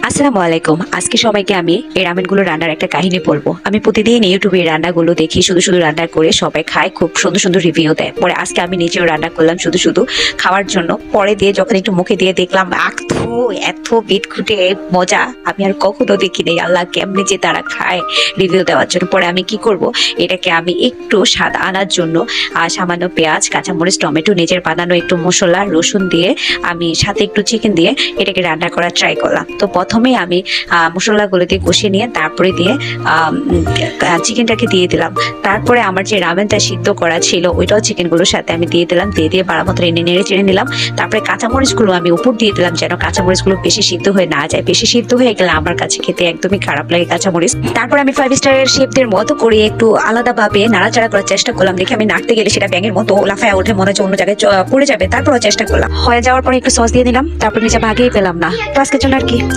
আসসালামু আলাইকুম। আজকে সবাইকে আমি এই রামেনগুলো রান্নার একটা কাহিনী বলবো। আমি প্রতিদিন ইউটিউবে এই রান্নাগুলো দেখি, শুধু শুধু রান্না করে সবাই খায়, খুব সুন্দর সুন্দর রিভিউ দেয়। পরে আজকে আমি নিজেও রান্না করলাম শুধু শুধু খাওয়ার জন্য। পরে দিয়ে যখন একটু মুখে দিয়ে দেখলাম, এত বিটকুটে মজা আমি আর কখনো দেখি নাই। আল্লাহ, কেমনে যে তারা খায় রিভিউ দেওয়ার জন্য। পরে আমি কি করব, এটাকে আমি একটু স্বাদ আনার জন্য সামান্য পেঁয়াজ, কাঁচামরিচ, টমেটো, নিজের বানানো একটু মশলা, রসুন দিয়ে আমি সাথে একটু চিকেন দিয়ে এটাকে রান্না করার ট্রাই করলাম। তো প্রথমে আমি মশলাগুলো দিয়ে কষিয়ে নিয়ে তারপরে দিয়ে চিকেনটাকে দিয়ে দিলাম। তারপরে আমার যে রামেনটা সিদ্ধ করা ছিল ওইটাও চিকেনগুলোর সাথে আমি দিয়ে দিলাম। দিয়ে বাড়া মতো নেড়ে চেড়ে নিলাম। তারপরে কাঁচামরিচগুলো আমি উপর দিয়ে দিলাম, যেন কাঁচামরিচগুলো বেশি সিদ্ধ হয়ে না যায়। বেশি সিদ্ধ হয়ে গেলে আমার কাছে খেতে একদমই খারাপ লাগে কাঁচামরিচ। তারপর আমি 5 স্টারের শেফদের মতো করে একটু আলাদাভাবে নাড়াচাড়া করার চেষ্টা করলাম। দেখে আমি নাড়তে গেলে সেটা ব্যাঙের মতো লাফায় ওঠে, মনে হচ্ছে অন্য জায়গায় পড়ে যাবে। তারপরও চেষ্টা করলাম। হয়ে যাওয়ার পরে একটু সস দিয়ে দিলাম। তারপর নিচে ভাগেই পেলাম না। তো আজকের জন্য আর কি।